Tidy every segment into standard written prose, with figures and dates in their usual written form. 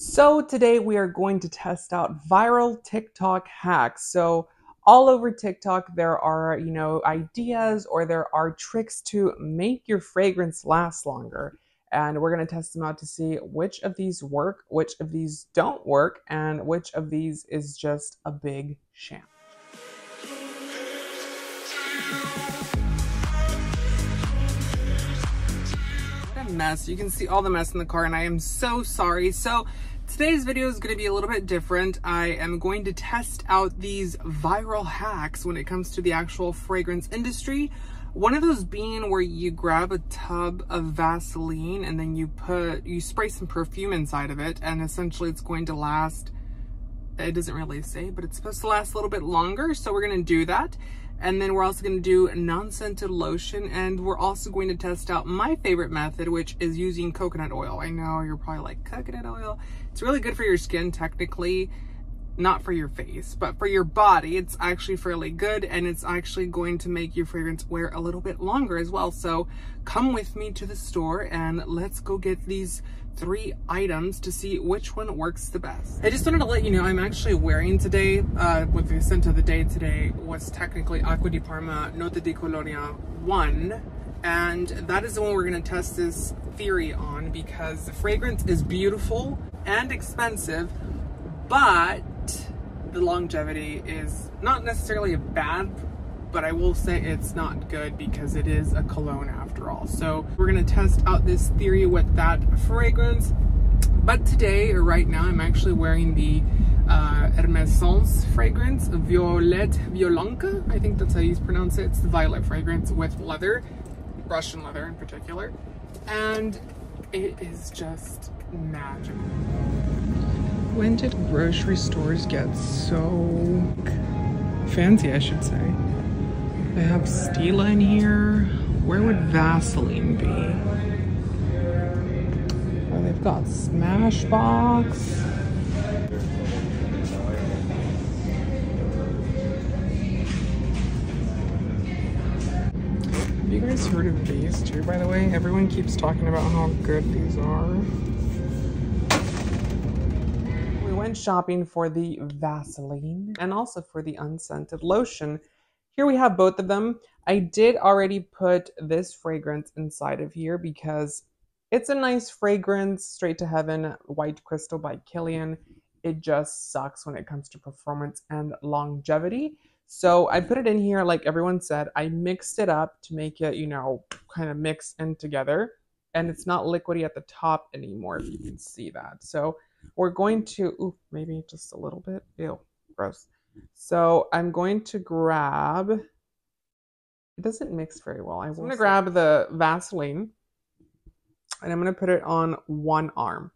So today we are going to test out viral TikTok hacks. So all over TikTok there are, ideas or there are tricks to make your fragrance last longer. And we're going to test them out to see which of these work, which of these don't work, and which of these is just a big sham. What a mess. You can see all the mess in the car and I am so sorry. So today's video is going to be a little bit different. I am going to test out these viral hacks when it comes to the actual fragrance industry. One of those being where you grab a tub of Vaseline and then you spray some perfume inside of it, and essentially it's going to last, it doesn't really say, but it's supposed to last a little bit longer. So we're going to do that. And then we're also going to do non-scented lotion, and we're also going to test out my favorite method, which is using coconut oil. I know you're probably like, coconut oil? It's really good for your skin technically, not for your face, but for your body, it's actually fairly good, and it's actually going to make your fragrance wear a little bit longer as well. So come with me to the store and let's go get these 3 items to see which one works the best. I just wanted to let you know I'm actually wearing today, with the scent of the day today was technically Acqua di Parma Nota di Colonia 1, and that is the one we're going to test this theory on because the fragrance is beautiful and expensive, but the longevity is not necessarily bad, but I will say it's not good because it is a cologne after all. So we're gonna test out this theory with that fragrance. But today, or right now, I'm actually wearing the Hermescence fragrance, Violette Violanca. I think that's how you pronounce it. It's the violet fragrance with leather, Russian leather in particular. And it is just magical. When did grocery stores get so fancy, I should say? They have Stila in here. Where would Vaseline be? Oh, they've got Smashbox. Have you guys heard of these too, by the way? Everyone keeps talking about how good these are. We went shopping for the Vaseline and also for the unscented lotion. Here we have both of them. I did already put this fragrance inside of here because it's a nice fragrance, Straight to Heaven, White Crystal by Kilian. It just sucks when it comes to performance and longevity. So I put it in here like everyone said. I mixed it up to make it, kind of mix in together. And it's not liquidy at the top anymore, if you can see that. So we're going to, maybe just a little bit. Ew, gross. So I'm going to grab, it doesn't mix very well. I'm going to grab the Vaseline and I'm going to put it on one arm.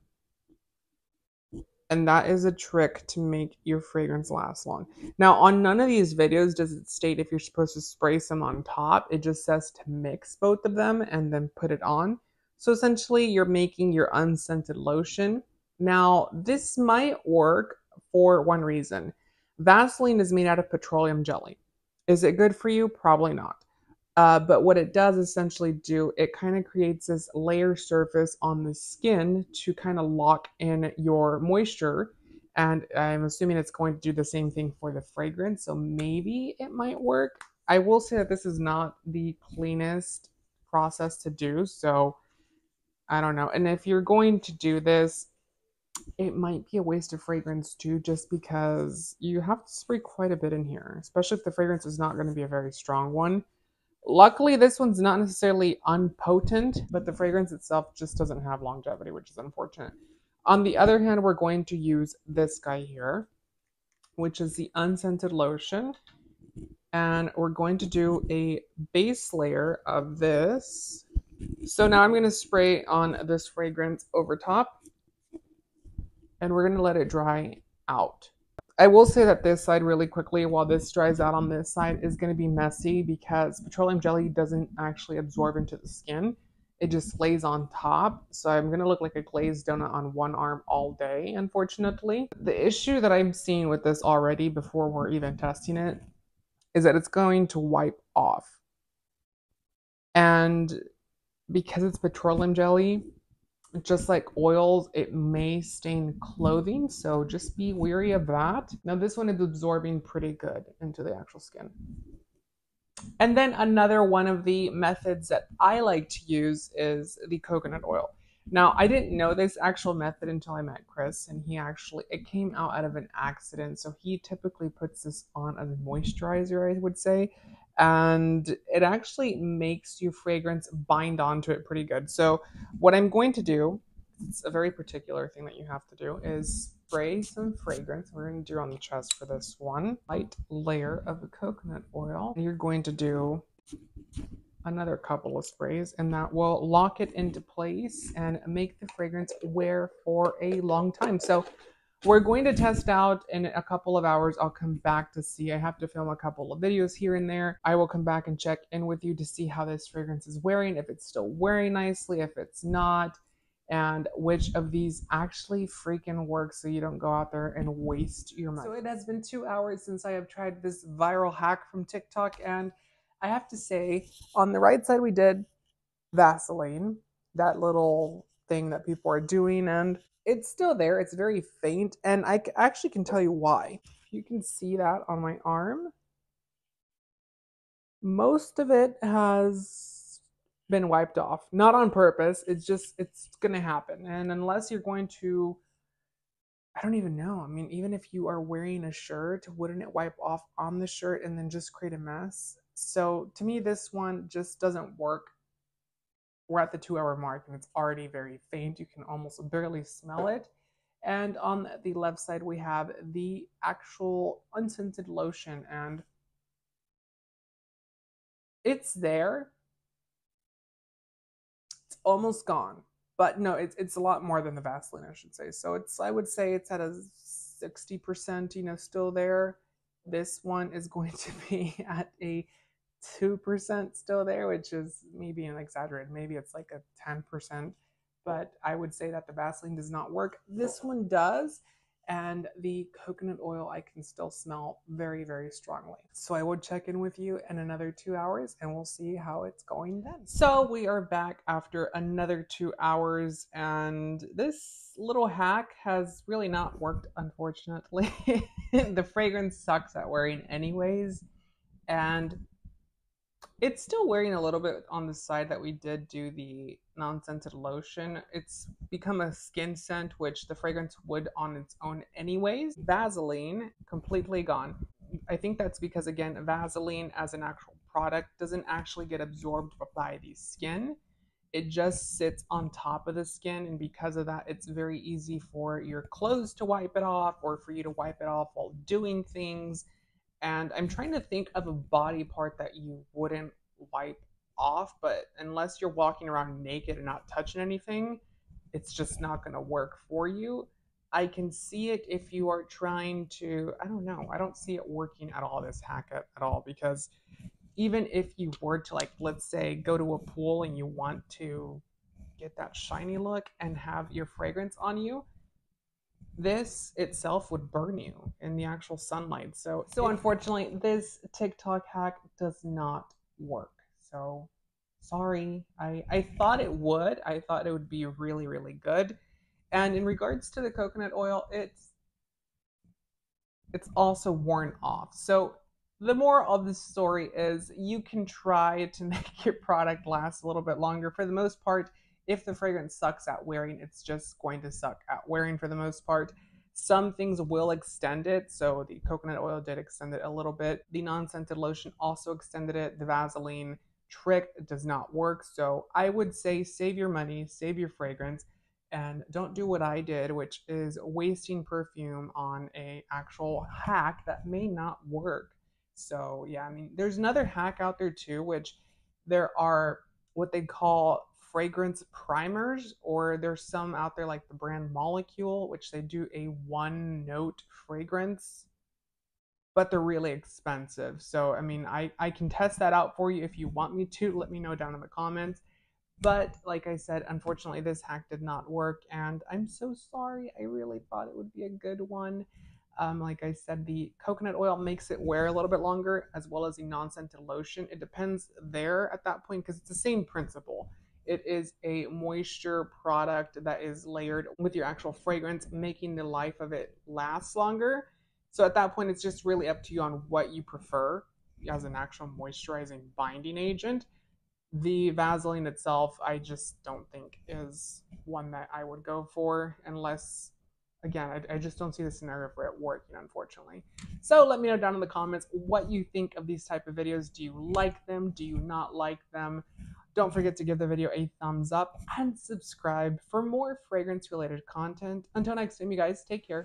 And that is a trick to make your fragrance last long. Now, on none of these videos does it state if you're supposed to spray some on top. It just says to mix both of them and then put it on. So essentially, you're making your unscented lotion. Now, this might work for one reason. Vaseline is made out of petroleum jelly. Is it good for you? Probably not. But what it does essentially do, it kind of creates this layer surface on the skin to kind of lock in your moisture. And I'm assuming it's going to do the same thing for the fragrance. So maybe it might work. I will say that this is not the cleanest process to do. So I don't know. And if you're going to do this, it might be a waste of fragrance too, just because you have to spray quite a bit in here, especially if the fragrance is not going to be a very strong one. Luckily, this one's not necessarily unpotent, but the fragrance itself just doesn't have longevity, which is unfortunate. On the other hand, we're going to use this guy here, which is the unscented lotion. And we're going to do a base layer of this. So now I'm going to spray on this fragrance over top. And we're going to let it dry out. I will say that this side really quickly, while this dries out on this side, is going to be messy because petroleum jelly doesn't actually absorb into the skin. It just lays on top. So I'm going to look like a glazed donut on one arm all day, unfortunately. The issue that I'm seeing with this already before we're even testing it is that it's going to wipe off. And because it's petroleum jelly, just like oils, it may stain clothing, so just be wary of that. Now this one is absorbing pretty good into the actual skin. And then another one of the methods that I like to use is the coconut oil. Now, I didn't know this actual method until I met Chris, and it came out of an accident. So he typically puts this on as a moisturizer, I would say, and it actually makes your fragrance bind onto it pretty good. So, what I'm going to do, it's a very particular thing that you have to do, is spray some fragrance. We're going to do on the chest for this one. Light layer of the coconut oil. You're going to do another couple of sprays, and that will lock it into place and make the fragrance wear for a long time. So we're going to test out in a couple of hours. I'll come back to see. I have to film a couple of videos here and there. I will come back and check in with you to see how this fragrance is wearing, if it's still wearing nicely, if it's not, and which of these actually freaking works so you don't go out there and waste your money. So it has been 2 hours since I have tried this viral hack from TikTok, and I have to say, on the right side we did Vaseline, that little thing that people are doing, and it's still there. It's very faint, and I actually can tell you why. You can see that on my arm. Most of it has been wiped off, not on purpose. It's gonna happen, and unless you're going to, I don't even know. I mean, even if you are wearing a shirt, wouldn't it wipe off on the shirt and then just create a mess? So to me, this one just doesn't work. We're at the 2 hour mark and it's already very faint. You can almost barely smell it. And on the left side, we have the actual unscented lotion, and it's there. It's almost gone. But no, it's a lot more than the Vaseline, I should say. So I would say it's at a 60%, still there. This one is going to be at a 2% still there, which is me being exaggerated. Maybe it's like a 10%, but I would say that the Vaseline does not work. This one does, and the coconut oil I can still smell very, very strongly. So I would check in with you in another 2 hours and we'll see how it's going then. So we are back after another 2 hours, and this little hack has really not worked, unfortunately. The fragrance sucks at wearing anyways, and it's still wearing a little bit on the side that we did do the non-scented lotion. It's become a skin scent, which the fragrance would on its own anyways. Vaseline, completely gone. I think that's because, again, Vaseline as an actual product doesn't actually get absorbed by the skin. It just sits on top of the skin, and because of that, it's very easy for your clothes to wipe it off or for you to wipe it off while doing things. And I'm trying to think of a body part that you wouldn't wipe off, but unless you're walking around naked and not touching anything, it's just not going to work for you. I can see it if you are trying to, I don't know, I don't see it working at all, this hack at all, because even if you were to, like, let's say, go to a pool and you want to get that shiny look and have your fragrance on you, this itself would burn you in the actual sunlight. So unfortunately, this TikTok hack does not work. So sorry. I thought it would. I thought it would be really, really good. And in regards to the coconut oil, it's also worn off. So the moral of the story is you can try to make your product last a little bit longer. For the most part, if the fragrance sucks at wearing, it's just going to suck at wearing for the most part. Some things will extend it. So the coconut oil did extend it a little bit. The non-scented lotion also extended it. The Vaseline trick does not work. So I would say save your money, save your fragrance, and don't do what I did, which is wasting perfume on a actual hack that may not work. So yeah, I mean, there's another hack out there too, which there are what they call fragrance primers, or there's some out there like the brand Molecule, which they do a 1-note fragrance, but they're really expensive. So I mean, I can test that out for you if you want me to. Let me know down in the comments. But like I said, unfortunately, this hack did not work, and I'm so sorry. I really thought it would be a good one. Like I said, the coconut oil makes it wear a little bit longer, as well as the non-scented lotion. It depends there at that point because it's the same principle. It is a moisture product that is layered with your actual fragrance, making the life of it last longer. So at that point, it's just really up to you on what you prefer as an actual moisturizing binding agent. The Vaseline itself, I just don't think is one that I would go for unless, again, I just don't see the scenario for it working, unfortunately. So let me know down in the comments what you think of these type of videos. Do you like them? Do you not like them? Don't forget to give the video a thumbs up and subscribe for more fragrance related content. Until next time, you guys, take care.